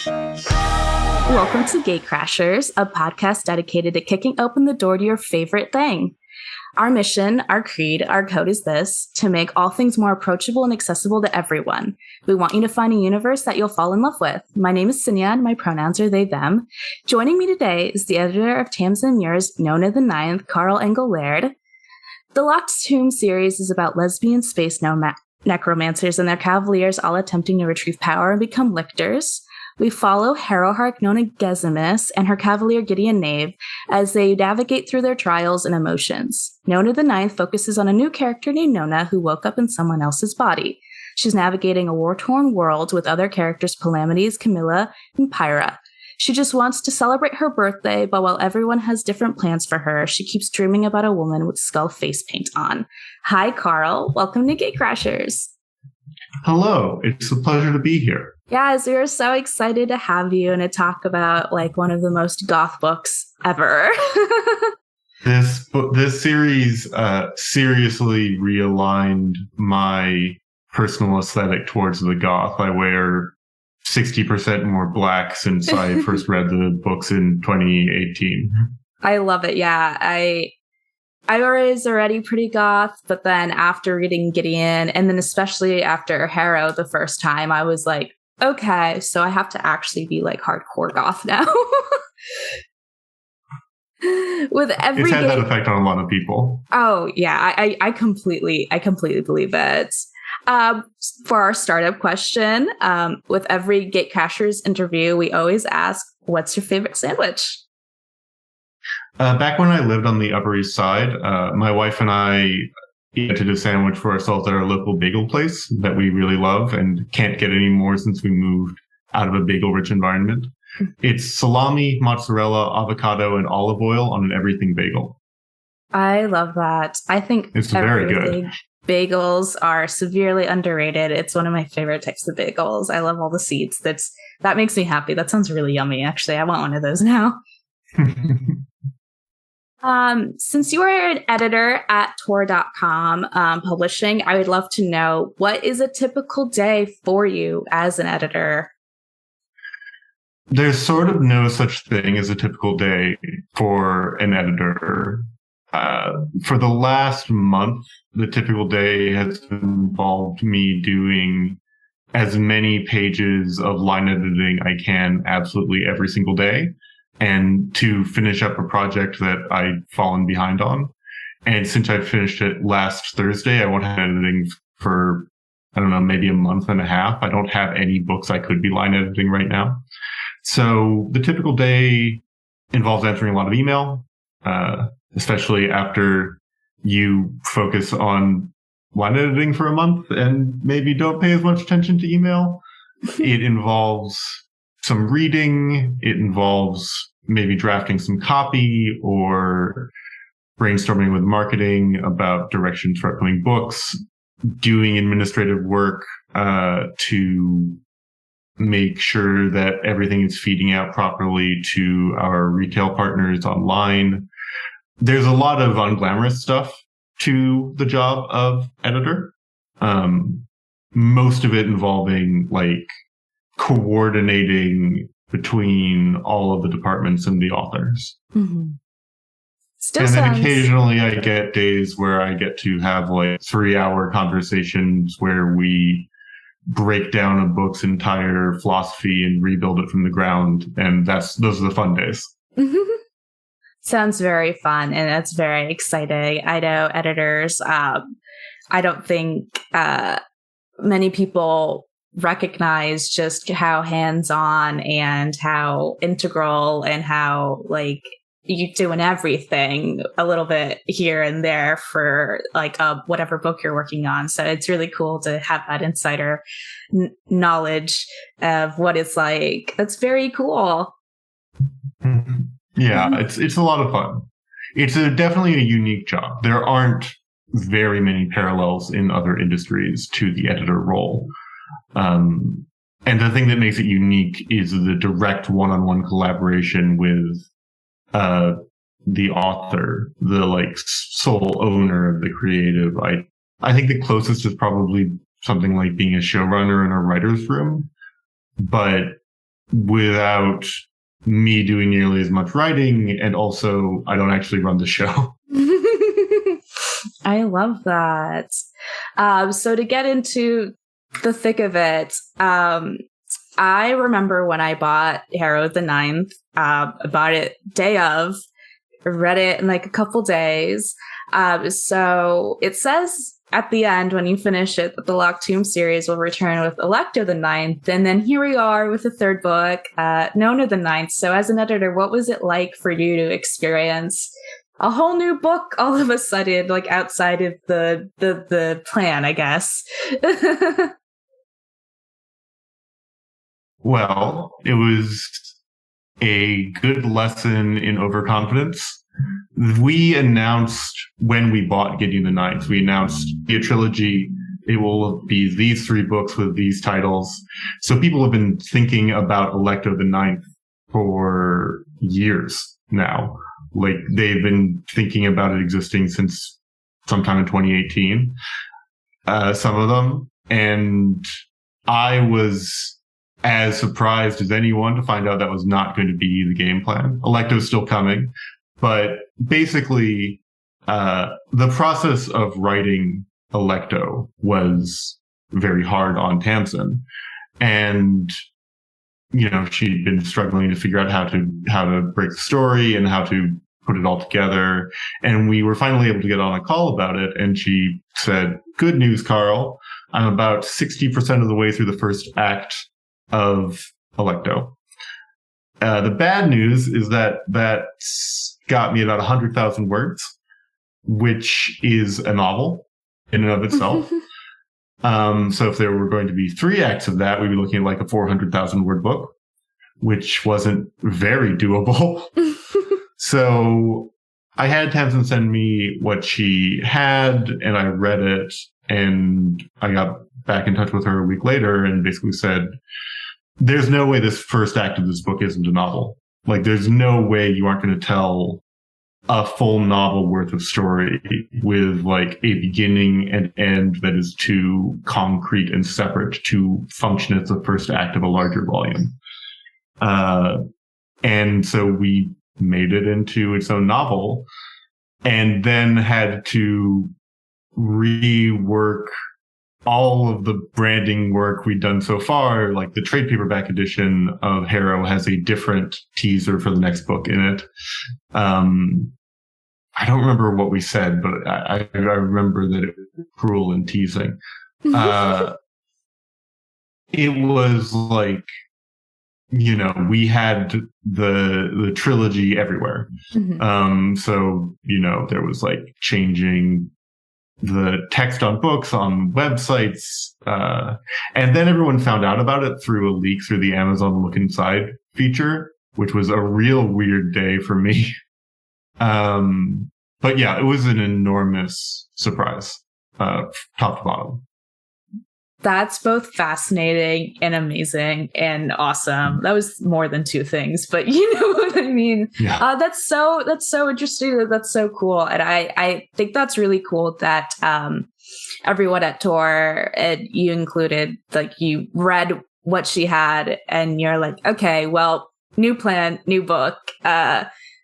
Welcome to GateCrashers, a podcast dedicated to kicking open the door to your favorite thing. Our mission, our creed, our code is this: to make all things more approachable and accessible to everyone. We want you to find a universe that you'll fall in love with. My name is Sinya, and my pronouns are they, them. Joining me today is the editor of Tamsyn Muir's Nona the Ninth, Carl Engle-Laird. The Locked Tomb series is about lesbian space necromancers and their cavaliers all attempting to retrieve power and become lictors. We follow Harrow Nona and her cavalier Gideon as they navigate through their trials and emotions. Nona the Ninth focuses on a new character named Nona who woke up in someone else's body. She's navigating a war-torn world with other characters Palamedes, Camilla, and Pyrrha. She just wants to celebrate her birthday, but while everyone has different plans for her, she keeps dreaming about a woman with skull face paint on. Hi, Carl. Welcome to GateCrashers. Hello. It's a pleasure to be here. Yes, we are so excited to have you and to talk about one of the most goth books ever. This series seriously realigned my personal aesthetic towards the goth. I wear 60% more black since I first read the books in 2018. I love it. Yeah, I was already pretty goth, but then after reading Gideon, and then especially after Harrow the first time, I was like, okay, so I have to actually be hardcore goth now. With every it's had that effect on a lot of people. Oh yeah, I completely believe it. For our startup question, with every GateCrashers interview, we always ask, "What's your favorite sandwich?" Back when I lived on the Upper East Side, my wife and I invented a sandwich for ourselves at our local bagel place that we really love and can't get anymore since we moved out of a bagel-rich environment. It's salami, mozzarella, avocado, and olive oil on an everything bagel. I love that. I think it's very good. Bagels are severely underrated. It's one of my favorite types of bagels. I love all the seeds. That makes me happy. That sounds really yummy, actually. I want one of those now. Since you are an editor at TorDotCom publishing, I would love to know, what is a typical day for you as an editor? There's sort of no such thing as a typical day for an editor. For the last month, the typical day has involved me doing as many pages of line editing I can absolutely every single day, and to finish up a project that I'd fallen behind on. And since I finished it last Thursday, I won't have editing for, I don't know, maybe a month and a half. I don't have any books I could be line editing right now. So the typical day involves answering a lot of email, especially after you focus on line editing for a month and maybe don't pay as much attention to email. It involves some reading. It involves maybe drafting some copy or brainstorming with marketing about directions for upcoming books, doing administrative work to make sure that everything is feeding out properly to our retail partners online. There's a lot of unglamorous stuff to the job of editor. Most of it involving coordinating between all of the departments and the authors. Mm-hmm. Then occasionally I get days where I get to have 3-hour conversations where we break down a book's entire philosophy and rebuild it from the ground. And those are the fun days. Sounds very fun, and that's very exciting. I know editors, I don't think many people recognize just how hands-on and how integral and how you doing everything a little bit here and there for whatever book you're working on. So it's really cool to have that insider knowledge of what it's like. That's very cool. Yeah, it's a lot of fun. It's definitely a unique job. There aren't very many parallels in other industries to the editor role. And the thing that makes it unique is the direct one-on-one collaboration with the author, the sole owner of the creative. I think the closest is probably something like being a showrunner in a writer's room. But without me doing nearly as much writing, and also I don't actually run the show. I love that. So to get into the thick of it, I remember when I bought Harrow the Ninth, I bought it day of, read it in like a couple days. So it says at the end, when you finish it, that the Locked Tomb series will return with Alecto the Ninth. And then here we are with the third book, Nona the Ninth. So as an editor, what was it like for you to experience a whole new book all of a sudden, like outside of the plan, I guess? Well, it was a good lesson in overconfidence. We announced when we bought Gideon the Ninth, we announced a trilogy. It will be these 3 books with these titles. So people have been thinking about Alecto the Ninth for years now. Like, they've been thinking about it existing since sometime in 2018, some of them. And I was as surprised as anyone to find out that was not going to be the game plan. Alecto's still coming. But basically, the process of writing Alecto was very hard on Tamsyn. And, she'd been struggling to figure out how to break the story and how to put it all together. And we were finally able to get on a call about it. And she said, "Good news, Carl. I'm about 60% of the way through the first act of Alecto. The bad news is that's got me about 100,000 words, which is a novel in and of itself. So if there were going to be 3 acts of that, we'd be looking at like a 400,000 word book, which wasn't very doable. So I had Tamsyn send me what she had, and I read it, and I got back in touch with her a week later and basically said, there's no way this first act of this book isn't a novel. Like, there's no way you aren't going to tell a full novel worth of story with like a beginning and end that is too concrete and separate to function as the first act of a larger volume. And so we made it into its own novel and then had to rework all of the branding work we'd done so far. Like, the trade paperback edition of Harrow has a different teaser for the next book in it. I don't remember what we said, but I remember that it was cruel and teasing. It was like, we had the trilogy everywhere. So, there was like changing the text on books, on websites. And then everyone found out about it through a leak through the Amazon Look Inside feature, which was a real weird day for me. But yeah, it was an enormous surprise, top to bottom. That's both fascinating and amazing and awesome. That was more than 2 things, but you know what I mean? Yeah. That's so interesting. That's so cool. And I think that's really cool that everyone at Tor, and you included, like, you read what she had and you're like, okay, well, new plan, new book.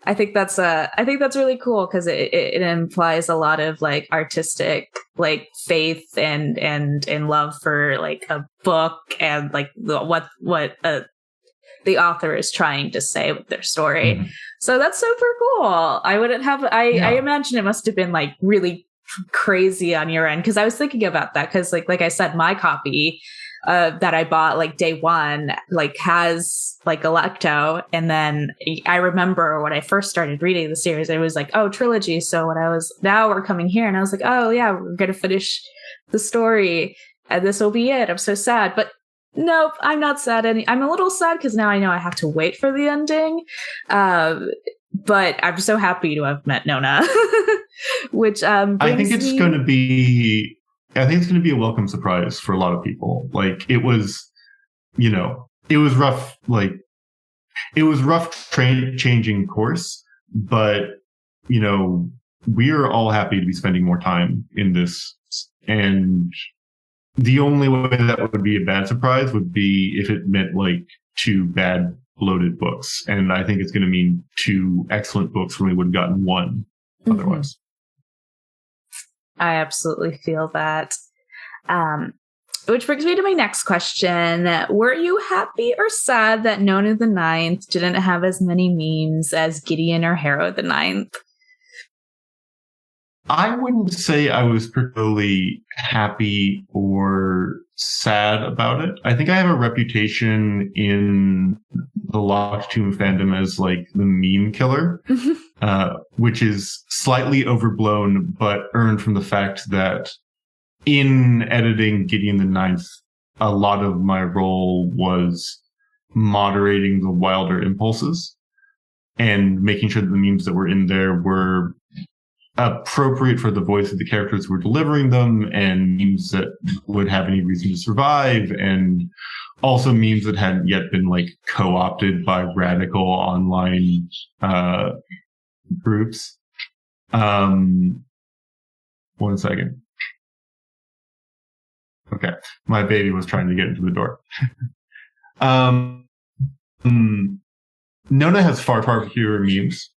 I think that's really cool because it implies a lot of like artistic like faith and love for like a book and like what the author is trying to say with their story. So that's super cool. I imagine it must have been like really crazy on your end, because I was thinking about that because like I said, my copy that I bought like day one like has like Alecto, and then I remember when I first started reading the series, it was like, oh, trilogy. So now we're coming here, and I was like, oh yeah, we're gonna finish the story and this will be it. I'm so sad, but nope, I'm not sad. I'm a little sad because now I know I have to wait for the ending. But I'm so happy to have met Nona, which I think it's going to be a welcome surprise for a lot of people. Like, it was rough. Like, it was rough changing course, but we are all happy to be spending more time in this. And the only way that would be a bad surprise would be if it meant like 2 bad bloated books. And I think it's going to mean 2 excellent books when we would have gotten 1 otherwise. I absolutely feel that. Which brings me to my next question. Were you happy or sad that Nona the Ninth didn't have as many memes as Gideon or Harrow the Ninth? I wouldn't say I was particularly happy or sad about it. I think I have a reputation in the Locked Tomb fandom as like the meme killer, which is slightly overblown, but earned from the fact that in editing Gideon the Ninth, a lot of my role was moderating the wilder impulses and making sure that the memes that were in there were appropriate for the voice of the characters who were delivering them, and memes that would have any reason to survive, and also memes that hadn't yet been like co-opted by radical online groups. 1 second. Okay, my baby was trying to get into the door. Nona has far fewer memes.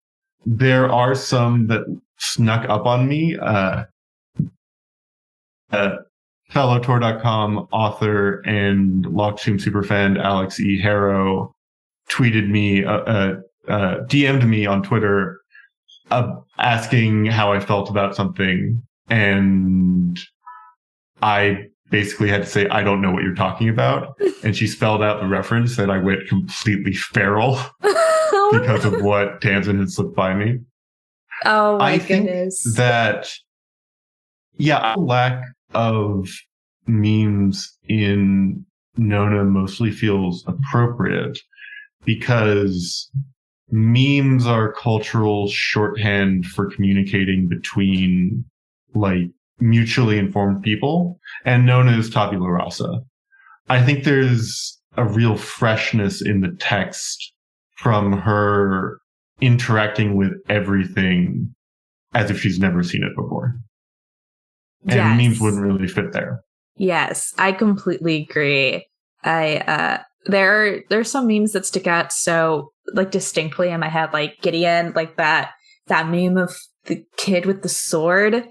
There are some that snuck up on me. Fellow TorDotCom author and Locked Tomb superfan Alex E. Harrow tweeted me, DM'd me on Twitter asking how I felt about something. And I basically had to say, I don't know what you're talking about. And she spelled out the reference, and I went completely feral because of what Tamsyn had slipped by me. Oh my goodness. Think that, a lack of memes in Nona mostly feels appropriate because memes are cultural shorthand for communicating between like mutually informed people, and Nona is tabula rasa. I think there's a real freshness in the text from her interacting with everything as if she's never seen it before. And memes wouldn't really fit there. Yes, I completely agree. There's some memes that stick out so like distinctly in my head, like Gideon, like that meme of the kid with the sword,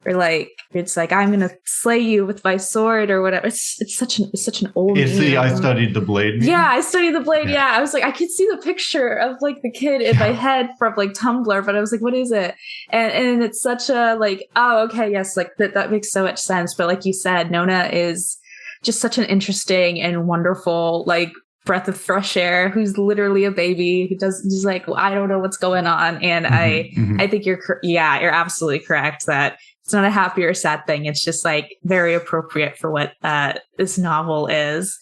or like it's like I'm gonna slay you with my sword or whatever. It's such an old. It's meme. I studied the blade meme. Yeah, I studied the blade. Yeah, I was like, I could see the picture of like the kid in my head from like Tumblr, but I was like, what is it? And it's such a like, oh, okay, yes, like that makes so much sense. But like you said, Nona is just such an interesting and wonderful like breath of fresh air who's literally a baby who just like, well, I don't know what's going on. And I think you're absolutely correct that it's not a happy or sad thing. It's just like very appropriate for what this novel is.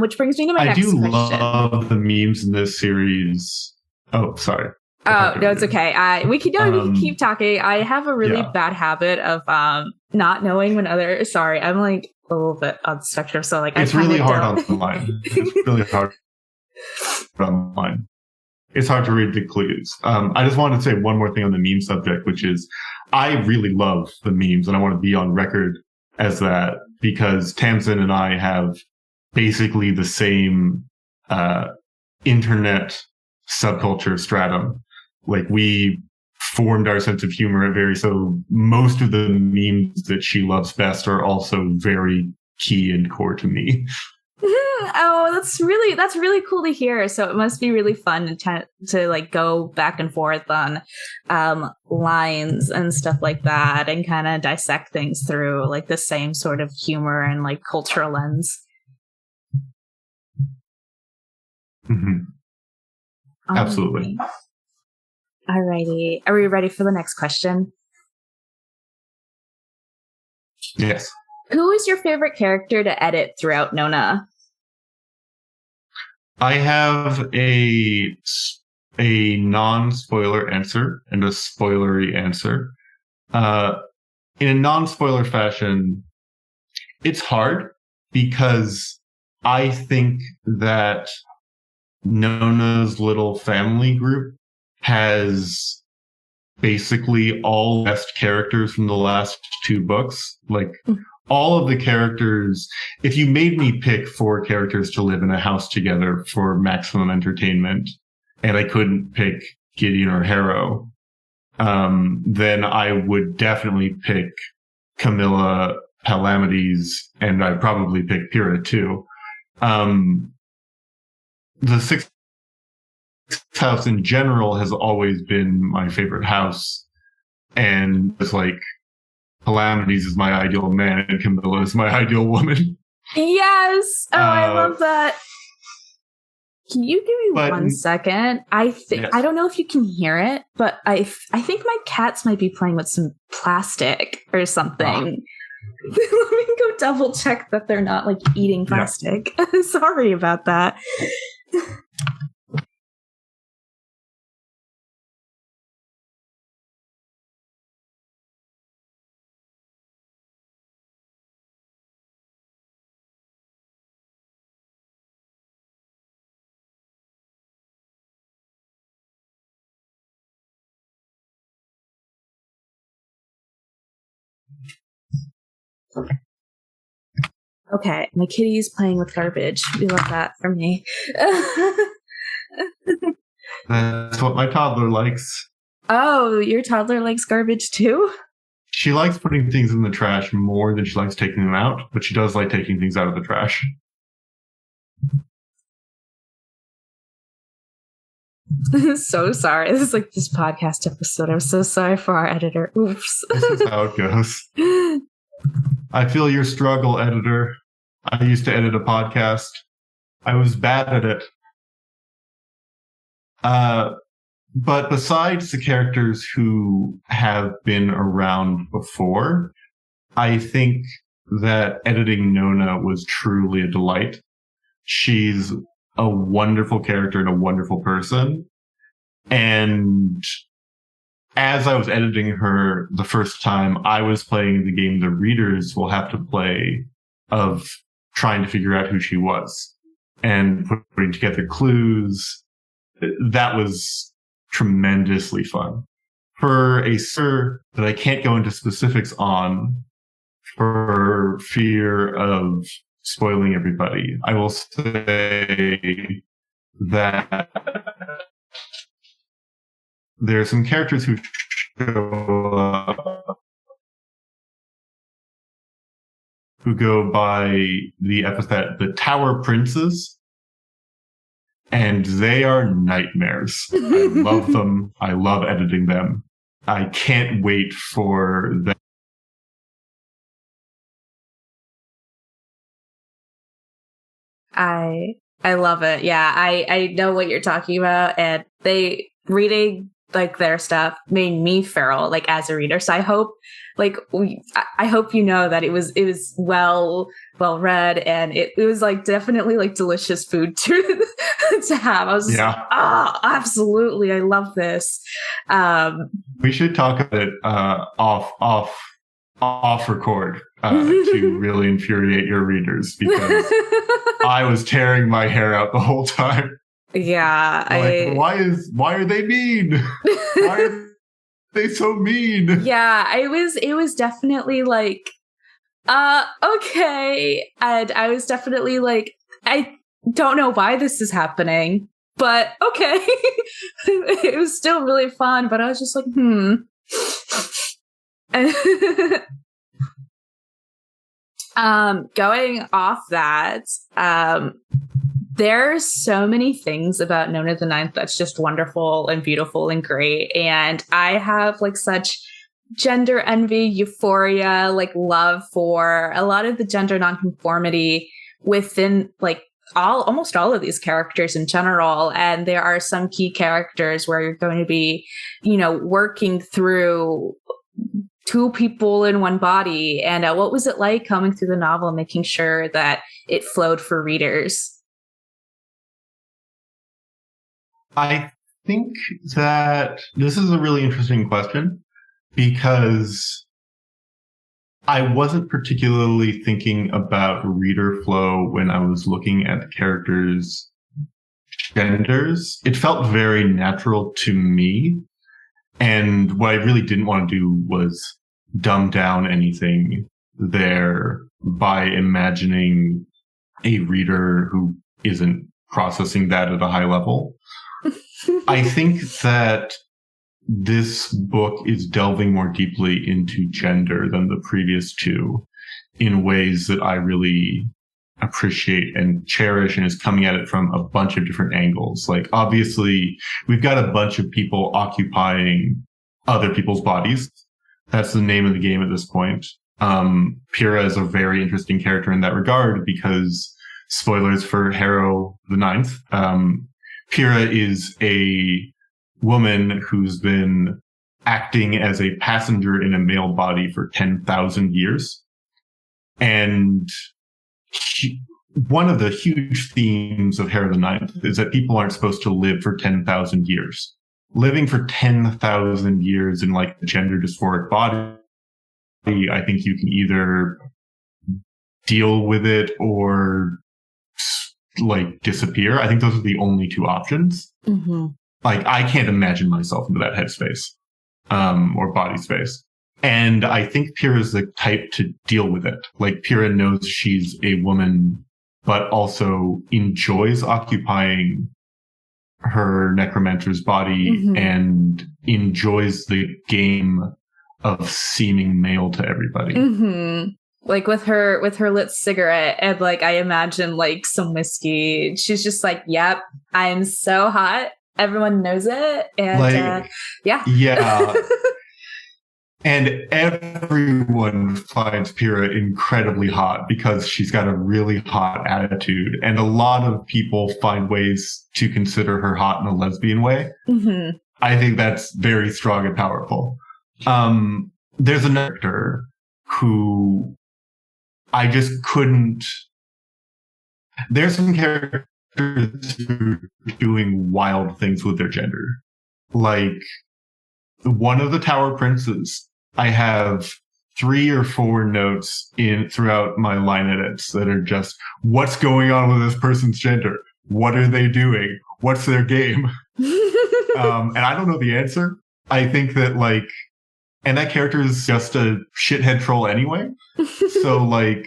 Which brings me to my next question. I do love the memes in this series. Oh, sorry. Oh, no, it's okay. We can keep talking. I have a really bad habit of not knowing when sorry, I'm like a little bit on the spectrum. So like it's really hard on the line. It's really hard on the line. It's hard to read the clues. I just wanted to say one more thing on the meme subject, which is I really love the memes, and I want to be on record as that because Tamsyn and I have basically the same internet subculture stratum. Like we formed our sense of humor so most of the memes that she loves best are also very key and core to me. Oh, that's really cool to hear. So it must be really fun to like go back and forth on lines and stuff like that, and kind of dissect things through like the same sort of humor and like cultural lens. Absolutely. Alrighty, are we ready for the next question? Yes. Who is your favorite character to edit throughout Nona? I have a non-spoiler answer and a spoilery answer. In a non-spoiler fashion, it's hard because I think that Nona's little family group has basically all best characters from the last two books. Like all of the characters, if you made me pick 4 characters to live in a house together for maximum entertainment, and I couldn't pick Gideon or Harrow, then I would definitely pick Camilla, Palamedes, and I'd probably pick Pyrrha too. The sixth house in general has always been my favorite house, and it's like Palamedes is my ideal man and Camilla is my ideal woman. Yes. Oh, I love that. Can you give me 1 second? I think yes. I don't know if you can hear it, but I think my cats might be playing with some plastic or something. Let me go double check that they're not like eating plastic. Yeah. Sorry about that. Okay, my kitty's playing with garbage. We love that from me. That's what my toddler likes. Oh, your toddler likes garbage too? She likes putting things in the trash more than she likes taking them out, but she does like taking things out of the trash. So sorry. This is like this podcast episode. I'm so sorry for our editor. Oops. This is how it goes. I feel your struggle, editor. I used to edit a podcast. I was bad at it. But besides the characters who have been around before, I think that editing Nona was truly a delight. She's a wonderful character and a wonderful person. And as I was editing her the first time, I was playing the game the readers will have to play of trying to figure out who she was and putting together clues. That was tremendously fun. For a sir that I can't go into specifics on for fear of spoiling everybody, I will say that there are some characters who show up who go by the epithet the Tower Princes, and they are nightmares. I love them. I love editing them. I can't wait for them. I love it. Yeah, I know what you're talking about, and they reading like their stuff made me feral like as a reader. So I hope I hope you know that it was well read, and it was like definitely like delicious food to to have. I was just like, absolutely, I love this. We should talk about it off record to really infuriate your readers, because I was tearing my hair out the whole time. Yeah, why are they mean? Why are they so mean? Yeah, it was definitely like, okay, and I was definitely like, I don't know why this is happening, but okay. It was still really fun, but I was just like, going off that, there's so many things about Nona the Ninth that's just wonderful and beautiful and great. And I have like such gender envy, euphoria, like love for a lot of the gender nonconformity within like almost all of these characters in general. And there are some key characters where you're going to be, working through two people in one body. And what was it like coming through the novel, making sure that it flowed for readers? I think that this is a really interesting question, because I wasn't particularly thinking about reader flow when I was looking at the characters' genders. It felt very natural to me. And what I really didn't want to do was dumb down anything there by imagining a reader who isn't processing that at a high level. I think that this book is delving more deeply into gender than the previous two in ways that I really appreciate and cherish, and is coming at it from a bunch of different angles. Like, obviously, we've got a bunch of people occupying other people's bodies. That's the name of the game at this point. Pyrrha is a very interesting character in that regard because, spoilers for Harrow the Ninth, Pyrrha is a woman who's been acting as a passenger in a male body for 10,000 years. And one of the huge themes of Harrow the Ninth is that people aren't supposed to live for 10,000 years. Living for 10,000 years in like a gender dysphoric body, I think you can either deal with it or like disappear. I think those are the only two options. Mm-hmm. Like, I can't imagine myself into that headspace, or body space. And I think Pyrrha's the type to deal with it. Like, Pyrrha knows she's a woman, but also enjoys occupying her necromancer's body, mm-hmm. and enjoys the game of seeming male to everybody. Mm-hmm. Like with her lit cigarette and like, I imagine like some whiskey. She's just like, yep, I'm so hot. Everyone knows it. And like, yeah. Yeah. And everyone finds Pyrrha incredibly hot because she's got a really hot attitude. And a lot of people find ways to consider her hot in a lesbian way. Mm-hmm. I think that's very strong and powerful. There's a character who I just couldn't. There's some characters who are doing wild things with their gender. Like, one of the Tower Princes, I have 3 or 4 notes throughout my line edits that are just, what's going on with this person's gender? What are they doing? What's their game? And I don't know the answer. I think that like, and that character is just a shithead troll anyway. So like,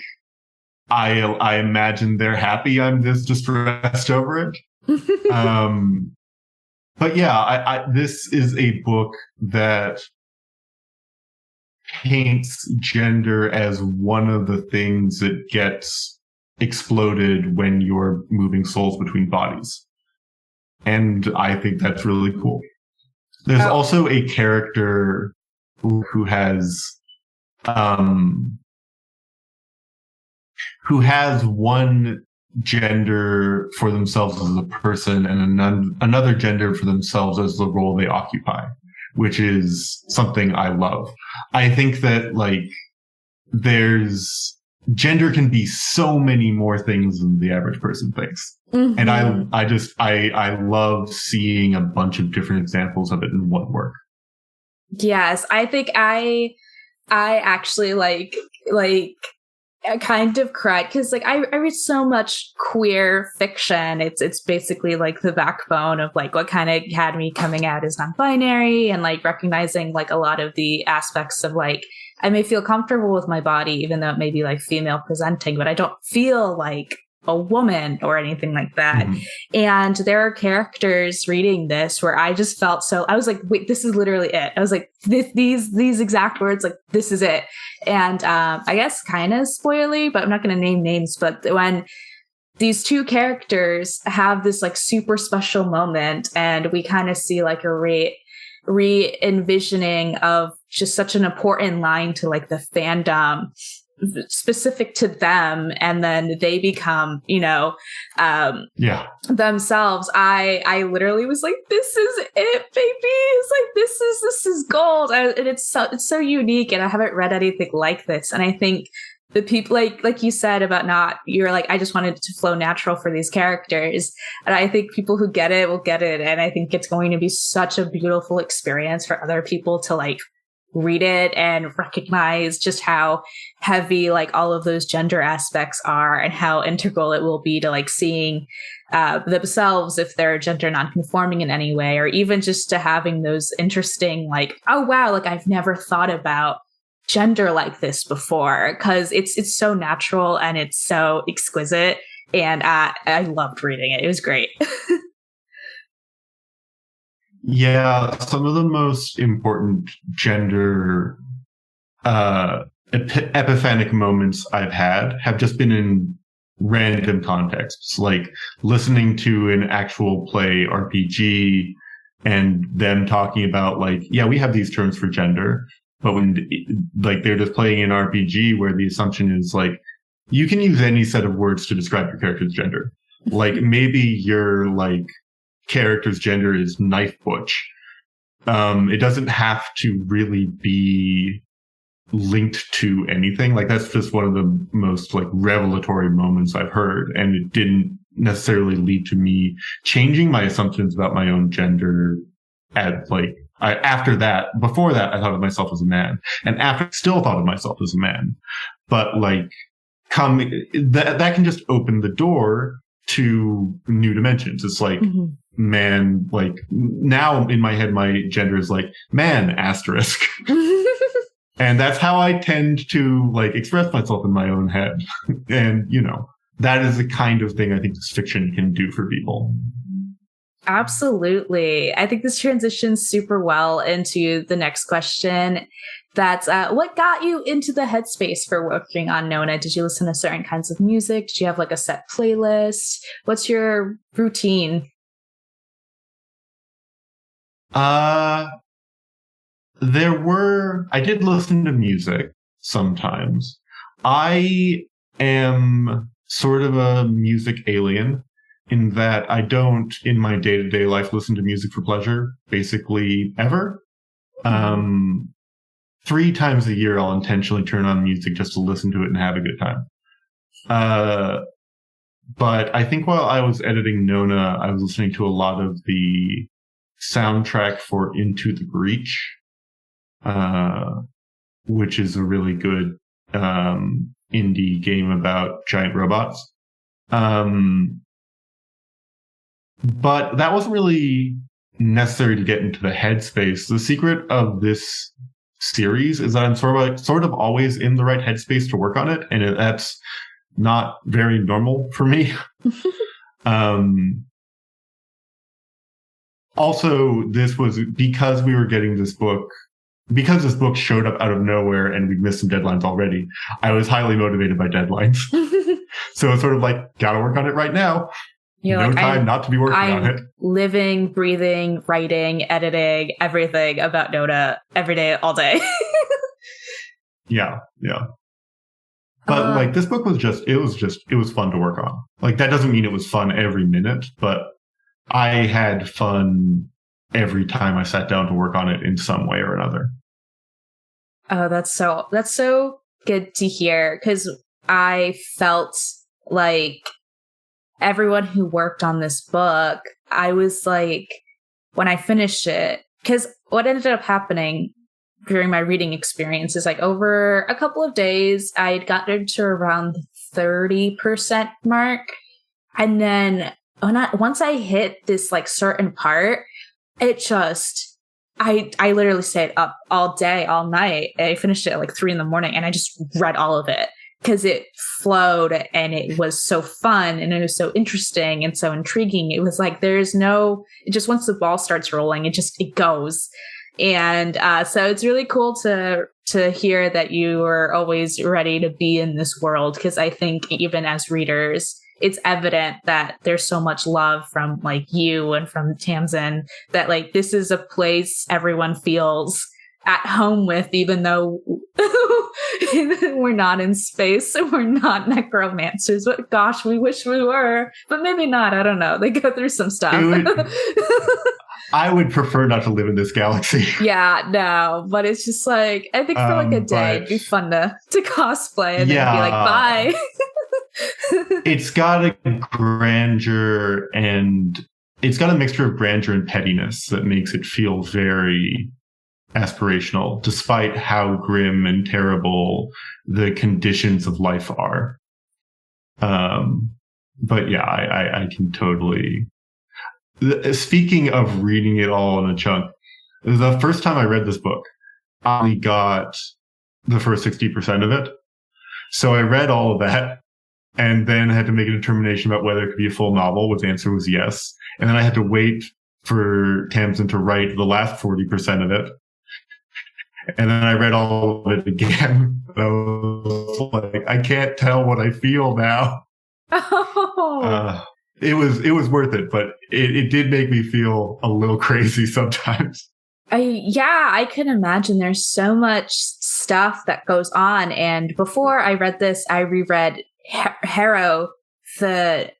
I imagine they're happy I'm this distressed over it. But yeah, this is a book that paints gender as one of the things that gets exploded when you're moving souls between bodies. And I think that's really cool. There's also a character who has one gender for themselves as a person and another gender for themselves as the role they occupy, which is something I love. I think that like gender can be so many more things than the average person thinks. Mm-hmm. And I love seeing a bunch of different examples of it in one work. Yes, I think I actually like I kind of cried because like I read so much queer fiction. It's basically like the backbone of like what kind of had me coming out as non-binary and like recognizing like a lot of the aspects of like I may feel comfortable with my body even though it may be like female presenting, but I don't feel like a woman or anything like that. Mm-hmm. And there are characters reading this where I just felt so, I was like, wait, this is literally it. I was like, these exact words, like, this is it. And I guess kind of spoilery, but I'm not going to name names. But when these two characters have this like super special moment and we kind of see like a re-envisioning of just such an important line to like the fandom specific to them, and then they become, themselves. I literally was like, this is it, baby. It's like, this is gold. And it's so unique. And I haven't read anything like this. And I think the people like you said about you're like, I just wanted it to flow natural for these characters. And I think people who get it will get it. And I think it's going to be such a beautiful experience for other people to like read it and recognize just how heavy like all of those gender aspects are and how integral it will be to like seeing themselves if they're gender nonconforming in any way, or even just to having those interesting like, oh wow, like I've never thought about gender like this before, because it's so natural and it's so exquisite, and I loved reading it. It was great. Yeah, some of the most important gender epiphanic moments I've had have just been in random contexts, like listening to an actual play RPG and them talking about like, yeah, we have these terms for gender, but when like they're just playing an RPG where the assumption is like, you can use any set of words to describe your character's gender. Like maybe your like character's gender is knife butch. It doesn't have to really be linked to anything. Like that's just one of the most like revelatory moments I've heard, and it didn't necessarily lead to me changing my assumptions about my own gender. At like after that, before that, I thought of myself as a man, and after still thought of myself as a man. But like, that can just open the door to new dimensions. It's like man, like now in my head, my gender is like man asterisk. And that's how I tend to like express myself in my own head. And, you know, that is the kind of thing I think this fiction can do for people. Absolutely. I think this transitions super well into the next question. That's what got you into the headspace for working on Nona? Did you listen to certain kinds of music? Did you have like a set playlist? What's your routine? I did listen to music sometimes. I am sort of a music alien in that I don't, in my day-to-day life, listen to music for pleasure, basically ever. 3 times a year, I'll intentionally turn on music just to listen to it and have a good time. But I think while I was editing Nona, I was listening to a lot of the soundtrack for Into the Breach, which is a really good indie game about giant robots. But that wasn't really necessary to get into the headspace. The secret of this series is that I'm sort of always in the right headspace to work on it, and that's not very normal for me. Also, this was because we were getting this book, because this book showed up out of nowhere and we'd missed some deadlines already. I was highly motivated by deadlines. So it's sort of like, gotta work on it right now. You're no like, time not to be working on it. Living, breathing, writing, editing, everything about Nona every day, all day. Yeah. But like this book was it was fun to work on. Like that doesn't mean it was fun every minute, but I had fun every time I sat down to work on it in some way or another. Oh, that's so good to hear, because I felt like everyone who worked on this book, I was like, when I finished it, because what ended up happening during my reading experience is like over a couple of days, I'd gotten to around the 30% mark. And then once I hit this like certain part, it just, I literally stayed up all day, all night. I finished it at like 3 a.m. and I just read all of it because it flowed and it was so fun and it was so interesting and so intriguing. It was like, it just, once the ball starts rolling, it goes. And so it's really cool to hear that you are always ready to be in this world, because I think even as readers, it's evident that there's so much love from like you and from Tamsyn, that like this is a place everyone feels at home with, even though we're not in space and we're not necromancers. But gosh, we wish we were, but maybe not. I don't know. They go through some stuff. I would prefer not to live in this galaxy. Yeah, no, but it's just like, I think for like a day, it'd be fun to cosplay and then be like, bye. It's got a grandeur, and it's got a mixture of grandeur and pettiness that makes it feel very aspirational, despite how grim and terrible the conditions of life are. But yeah, I can totally. Speaking of reading it all in a chunk, the first time I read this book, I only got the first 60% of it. So I read all of that and then had to make a determination about whether it could be a full novel, which the answer was yes. And then I had to wait for Tamsyn to write the last 40% of it. And then I read all of it again. I was like, I can't tell what I feel now. Oh. It was worth it, but it did make me feel a little crazy sometimes. I can imagine there's so much stuff that goes on. And before I read this, I reread Harrow the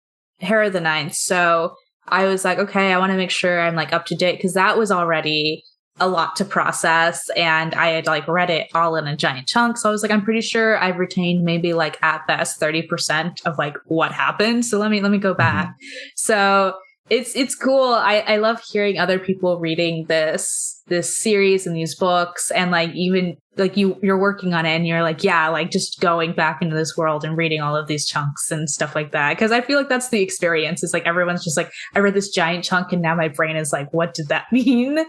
Ninth. So I was like, okay, I want to make sure I'm like up to date, because that was already a lot to process, and I had like read it all in a giant chunk. So I was like, I'm pretty sure I've retained maybe like at best 30% of like what happened. So let me go back. Mm-hmm. So it's cool. I love hearing other people reading this series and these books, and like even like you're working on it and you're like, yeah, like just going back into this world and reading all of these chunks and stuff like that. Cause I feel like that's the experience. It's like everyone's just like, I read this giant chunk and now my brain is like, what did that mean?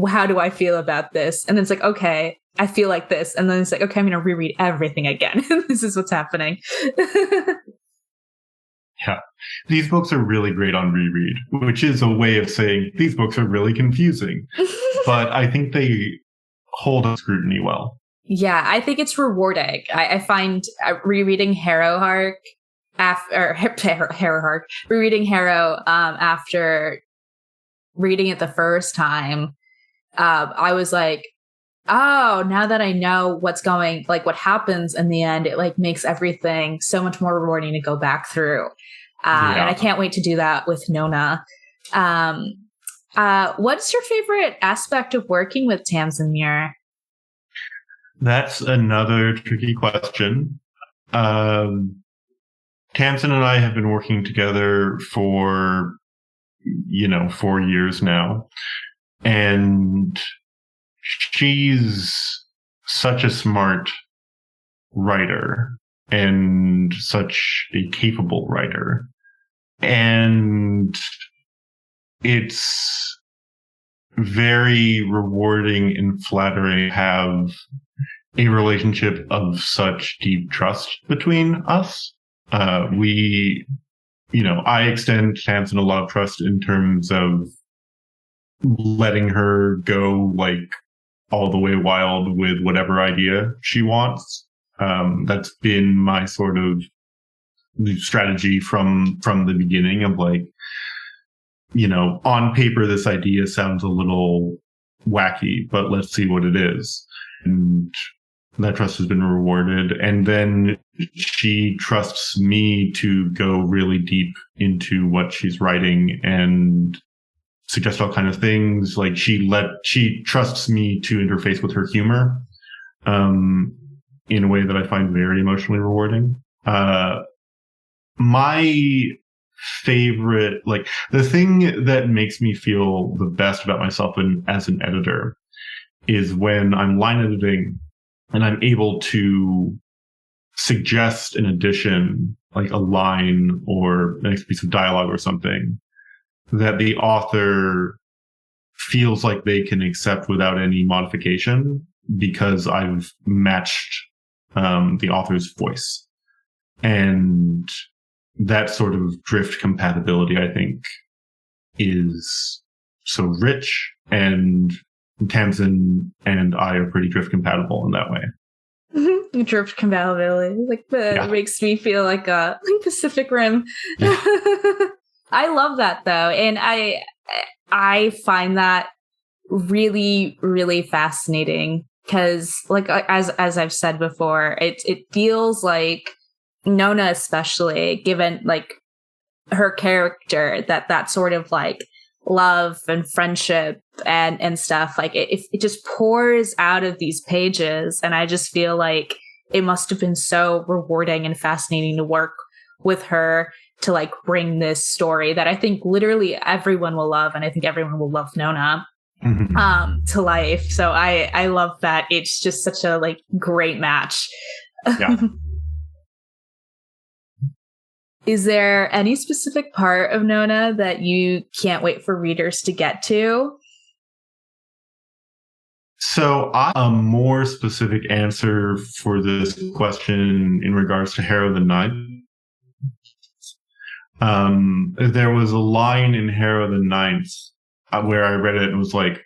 How do I feel about this? And then it's like, okay, I feel like this. And then it's like, okay, I'm going to reread everything again. This is what's happening. Yeah. These books are really great on reread, which is a way of saying these books are really confusing. But I think they hold up scrutiny well. Yeah, I think it's rewarding. I find rereading Harrow rereading Harrow after reading it the first time, I was like, oh, now that I know what happens in the end, it like makes everything so much more rewarding to go back through. And I can't wait to do that with Nona. What's your favorite aspect of working with Tamsyn Muir? That's another tricky question. Tamsyn and I have been working together for 4 years now. And she's such a smart writer and such a capable writer. And it's very rewarding and flattering to have a relationship of such deep trust between us. I extend Tamsyn a lot of trust in terms of letting her go like all the way wild with whatever idea she wants. That's been my sort of strategy from the beginning of like, on paper, this idea sounds a little wacky, but let's see what it is. And that trust has been rewarded. And then she trusts me to go really deep into what she's writing and suggest all kind of things. Like she trusts me to interface with her humor, in a way that I find very emotionally rewarding. My favorite, like the thing that makes me feel the best about myself as an editor is when I'm line editing and I'm able to suggest an addition, like a line or an extra piece of dialogue or something that the author feels like they can accept without any modification because I've matched the author's voice. And that sort of drift compatibility, I think, is so rich, and Tamsyn and I are pretty drift compatible in that way. Drift compatibility, it makes me feel like a Pacific Rim. Yeah. I love that though, and I find that really, really fascinating because, like as I've said before, it feels like Nona, especially given like her character, that sort of like love and friendship and stuff, like it just pours out of these pages, and I just feel like it must have been so rewarding and fascinating to work with her to like bring this story that I think literally everyone will love, and I think everyone will love Nona. to life. So I love that. It's just such a like great match. Yeah. Is there any specific part of Nona that you can't wait for readers to get to? So a more specific answer for this question in regards to Harrow the Ninth. There was a line in Harrow the Ninth where I read it and was like,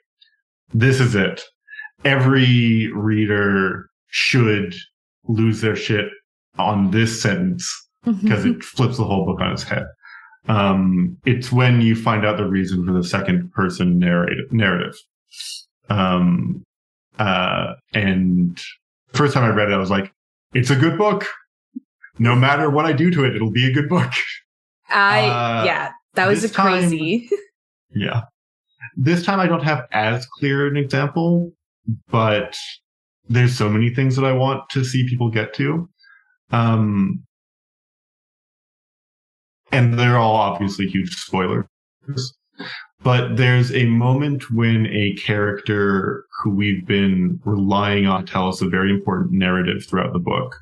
this is it. Every reader should lose their shit on this sentence because it flips the whole book on its head. It's when you find out the reason for the second person narrative. And first time I read it, I was like, it's a good book. No matter what I do to it, it'll be a good book. That was crazy. Yeah. This time I don't have as clear an example, but there's so many things that I want to see people get to. And they're all obviously huge spoilers. But there's a moment when a character who we've been relying on to tell us a very important narrative throughout the book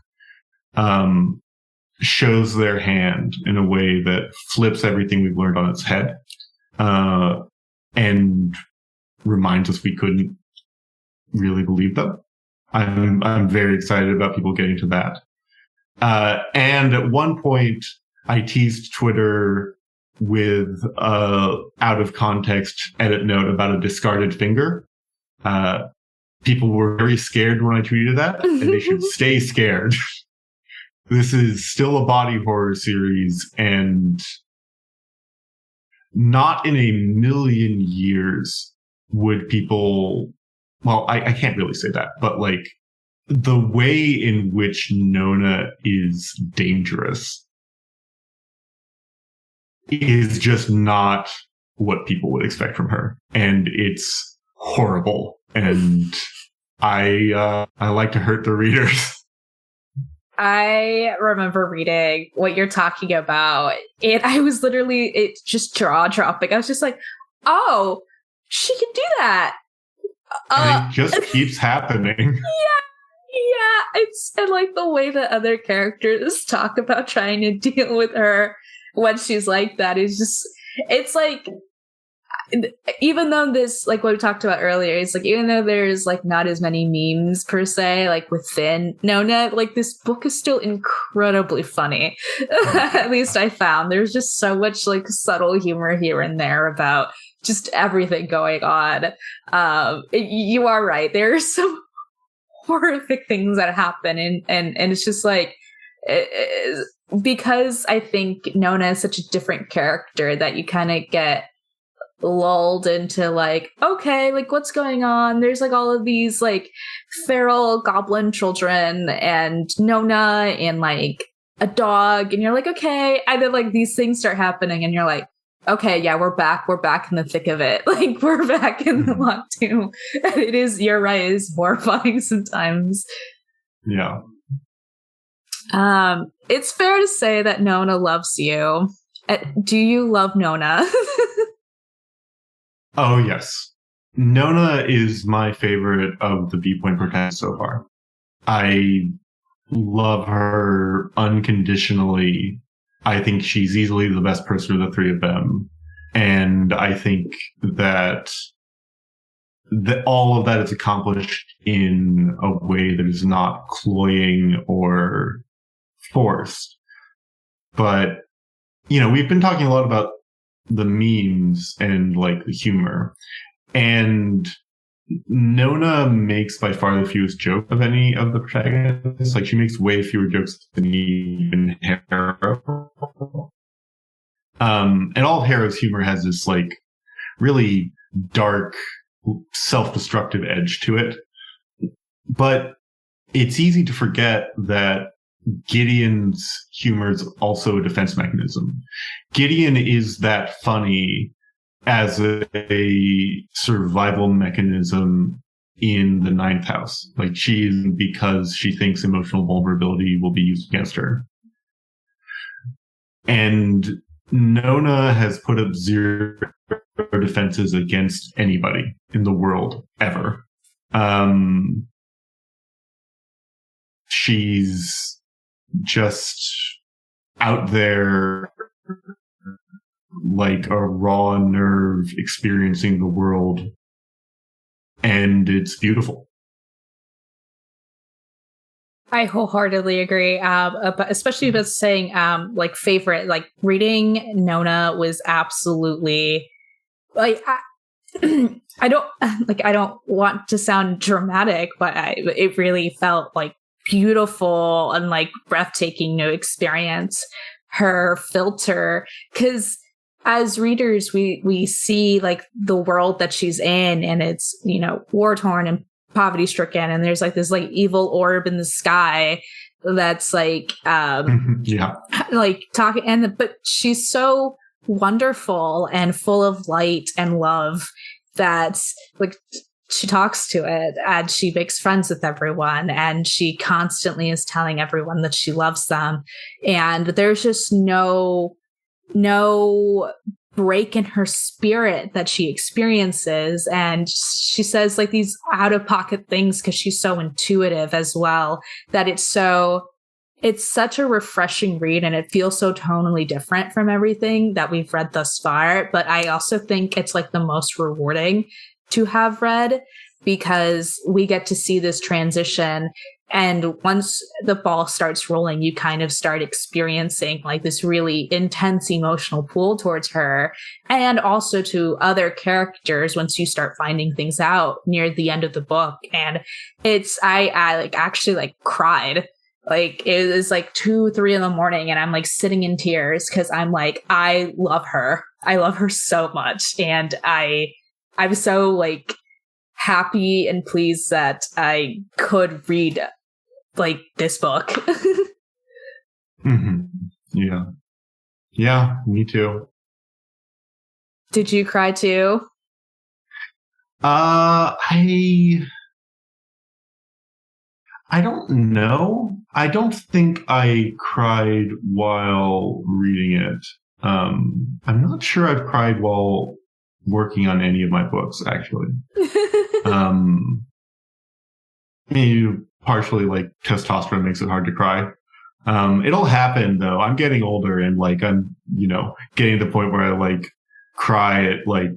shows their hand in a way that flips everything we've learned on its head and reminds us we couldn't really believe them. I'm very excited about people getting to that. And at one point, I teased Twitter with out of context edit note about a discarded finger. People were very scared when I tweeted that, and they should stay scared. This is still a body horror series, and not in a million years would people, well, I can't really say that, but like the way in which Nona is dangerous is just not what people would expect from her. And it's horrible. And I like to hurt the readers. I remember reading what you're talking about. I was literally, it's just jaw dropping. I was just like, oh, she can do that. And it just keeps happening. Yeah. It's and like the way that other characters talk about trying to deal with her when she's like that is just, it's like, even though this, like what we talked about earlier, is like, even though there's like not as many memes per se, like within Nona, like this book is still incredibly funny. At least I found there's just so much like subtle humor here and there about just everything going on. You are right. There are some horrific things that happen, and it's just like, because I think Nona is such a different character that you kind of get lulled into like, okay, like what's going on? There's like all of these like feral goblin children and Nona and like a dog, and you're like, okay. And then like these things start happening and you're like, okay, yeah, we're back in the thick of it. Like we're back in the lot too. And it is, you're right, it is horrifying sometimes. Yeah. It's fair to say that Nona loves you. Do you love Nona? Oh, yes. Nona is my favorite of the B-Point protagonists so far. I love her unconditionally. I think she's easily the best person of the three of them. And I think that all of that is accomplished in a way that is not cloying or forced. But, you know, we've been talking a lot about the memes and like the humor, and Nona makes by far the fewest jokes of any of the protagonists. Like she makes way fewer jokes than even Harrow. And all of Harrow's humor has this like really dark, self-destructive edge to it. But it's easy to forget that Gideon's humor is also a defense mechanism. Gideon is that funny as a survival mechanism in the Ninth House. Like because she thinks emotional vulnerability will be used against her. And Nona has put up zero defenses against anybody in the world ever. She's just out there like a raw nerve experiencing the world, and it's beautiful. I wholeheartedly agree, especially with saying like favorite, like reading Nona was absolutely like I don't want to sound dramatic, but it really felt like beautiful and like breathtaking new experience. Her filter, because as readers we see like the world that she's in, and it's, you know, war torn and poverty stricken, and there's like this like evil orb in the sky that's like yeah, like talking, and but she's so wonderful and full of light and love that like she talks to it, and she makes friends with everyone, and she constantly is telling everyone that she loves them, and there's just no break in her spirit that she experiences. And she says like these out of pocket things because she's so intuitive as well, that it's such a refreshing read, and it feels so tonally different from everything that we've read thus far. But I also think it's like the most rewarding to have read, because we get to see this transition. And once the ball starts rolling, you kind of start experiencing like this really intense emotional pull towards her, and also to other characters once you start finding things out near the end of the book. And I like actually like cried. Like it was like 2-3 in the morning, and I'm like sitting in tears because I'm like, I love her. I love her so much. And I'm so like happy and pleased that I could read like this book. Mm-hmm. Yeah, me too. Did you cry too? I don't know. I don't think I cried while reading it. I'm not sure I've cried while working on any of my books, actually. Maybe partially like testosterone makes it hard to cry. It'll happen though. I'm getting older, and like I'm, you know, getting to the point where I like cry at like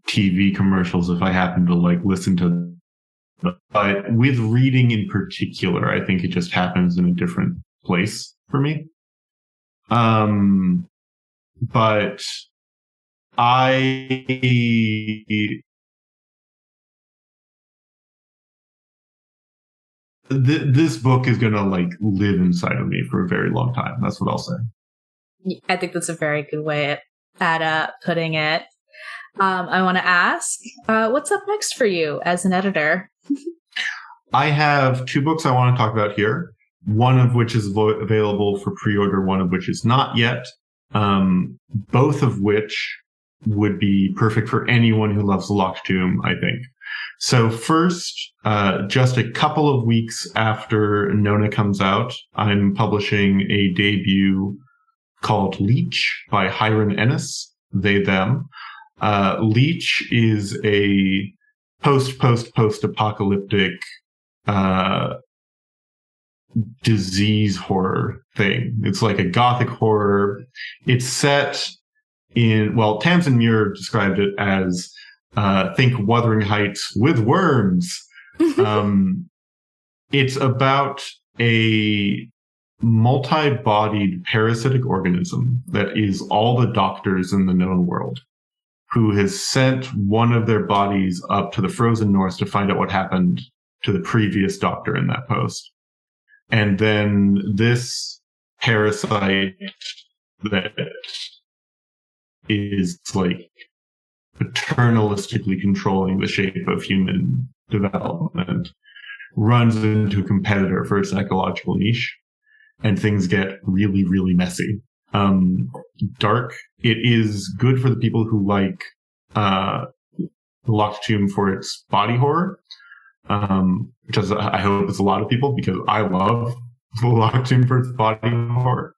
TV commercials if I happen to like listen to them. But with reading in particular, I think it just happens in a different place for me. But this book is gonna like live inside of me for a very long time. That's what I'll say. I think that's a very good way at putting it. I want to ask, what's up next for you as an editor? I have 2 books I want to talk about here. One of which is available for pre-order, one of which is not yet. Both of which would be perfect for anyone who loves The Locked Tomb, I think. So first, just a couple of weeks after Nona comes out, I'm publishing a debut called Leech by Hiron Ennis, they, them. Leech is a post-apocalyptic disease horror thing. It's like a gothic horror. It's set in, well, Tamsyn Muir described it as think Wuthering Heights with worms. It's about a multi-bodied parasitic organism that is all the doctors in the known world, who has sent one of their bodies up to the frozen north to find out what happened to the previous doctor in that post. And then this parasite that is like paternalistically controlling the shape of human development runs into a competitor for a psychological niche, and things get really, really messy. Dark. It is good for the people who like The Locked Tomb for its body horror, which is, I hope it's a lot of people, because I love The Locked Tomb for its body horror.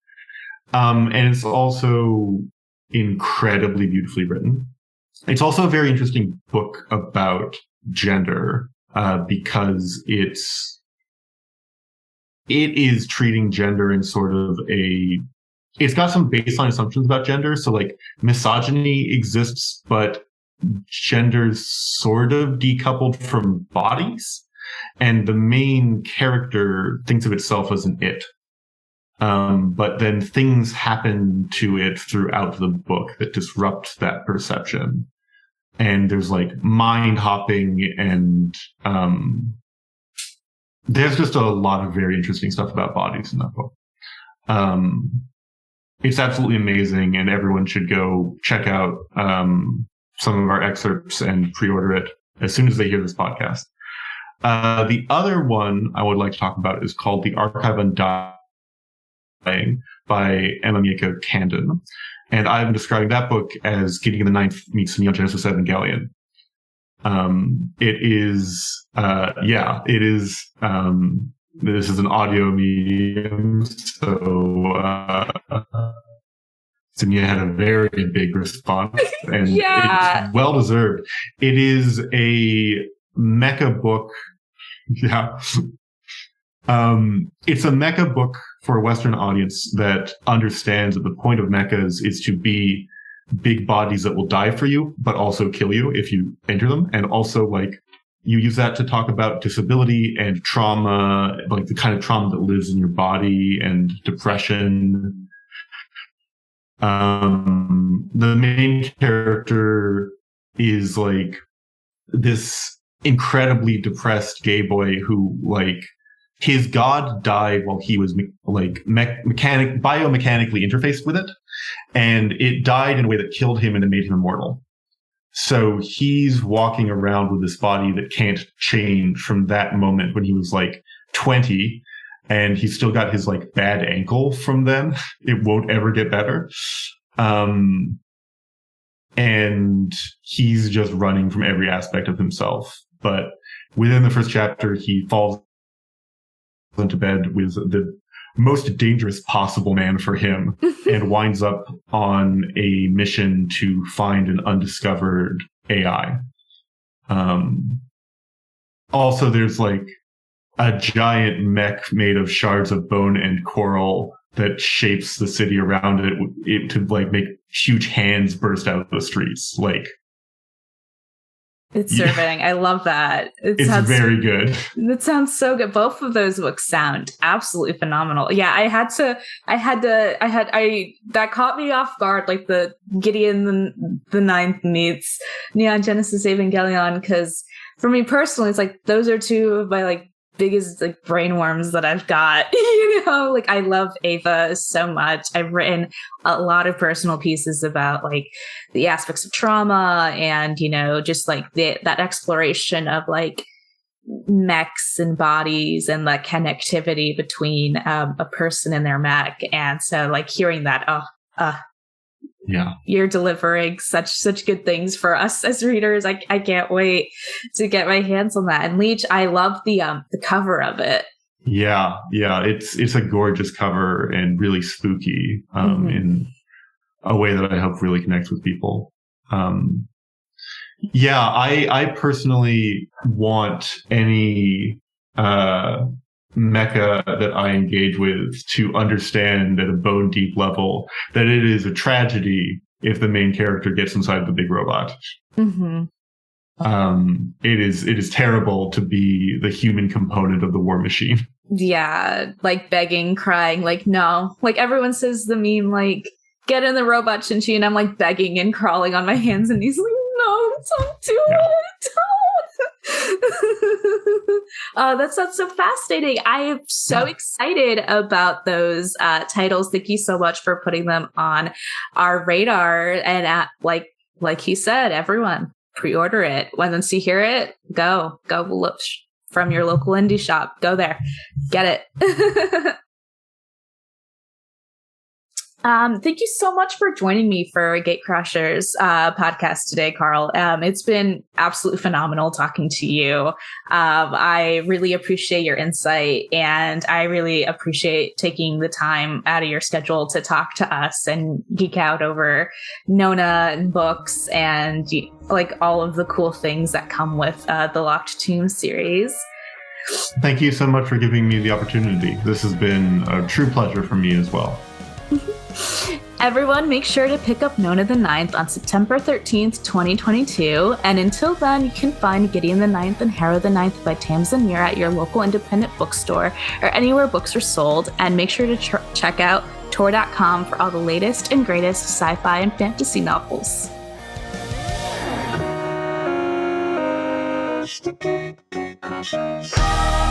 And it's also incredibly beautifully written. It's also a very interesting book about gender, because it is treating gender in sort of it's got some baseline assumptions about gender. So like misogyny exists, but gender's sort of decoupled from bodies. And the main character thinks of itself as an it. But then things happen to it throughout the book that disrupt that perception. And there's like mind hopping and, there's just a lot of very interesting stuff about bodies in that book. It's absolutely amazing, and everyone should go check out some of our excerpts and pre-order it as soon as they hear this podcast. The other one I would like to talk about is called The Archive Undying by Emma Mieko Candon. And I'm describing that book as Gideon the Ninth meets Neon Genesis Evangelion. It is, this is an audio medium, so Sonia had a very big response, and it's well deserved. It is a mecha book. Yeah. It's a mecha book for a Western audience that understands that the point of mechas is to be big bodies that will die for you, but also kill you if you enter them. And also, like, you use that to talk about disability and trauma, like the kind of trauma that lives in your body, and depression. The main character is like this incredibly depressed gay boy who, like, his god died while he was biomechanically interfaced with it, and it died in a way that killed him and it made him immortal. So he's walking around with this body that can't change from that moment when he was like 20, and he's still got his like bad ankle from then. It won't ever get better. And he's just running from every aspect of himself. But within the first chapter, he falls into bed with the most dangerous possible man for him and winds up on a mission to find an undiscovered AI. Also, there's like a giant mech made of shards of bone and coral that shapes the city around it to like make huge hands burst out of the streets. Like, it's serving. I love that. It's very good. That sounds so good. Both of those books sound absolutely phenomenal. Yeah, that caught me off guard, like the Gideon the Ninth meets Neon Genesis Evangelion, because for me personally, it's like those are two of my like biggest like brain worms that I've got. You know, like I love Ava so much. I've written a lot of personal pieces about like the aspects of trauma and, you know, just like that exploration of like mechs and bodies and the connectivity between a person and their mech. And so like hearing that, yeah, you're delivering such good things for us as readers. I can't wait to get my hands on that. And Leech, I love the cover of it. Yeah, it's a gorgeous cover and really spooky in a way that I hope really connects with people. I personally want any mecha that I engage with to understand at a bone deep level that it is a tragedy if the main character gets inside the big robot. Mm-hmm. It is terrible to be the human component of the war machine. Yeah, like begging, crying, like no. Like everyone says the meme, like, get in the robot, Shinchi, and I'm like begging and crawling on my hands and knees, like, no, don't do it. That sounds so fascinating. I am so excited about those titles. Thank you so much for putting them on our radar. And like he said, everyone pre-order it. Once you hear it, go look from your local indie shop. Go there, get it. Thank you so much for joining me for GateCrashers podcast today, Carl. It's been absolutely phenomenal talking to you. I really appreciate your insight, and I really appreciate taking the time out of your schedule to talk to us and geek out over Nona and books and like all of the cool things that come with the Locked Tomb series. Thank you so much for giving me the opportunity. This has been a true pleasure for me as well. Everyone, make sure to pick up Nona the Ninth on September 13th, 2022. And until then, you can find Gideon the Ninth and Harrow the Ninth by Tamsyn Muir at your local independent bookstore or anywhere books are sold. And make sure to check out TorDotCom for all the latest and greatest sci-fi and fantasy novels. GateCrashers.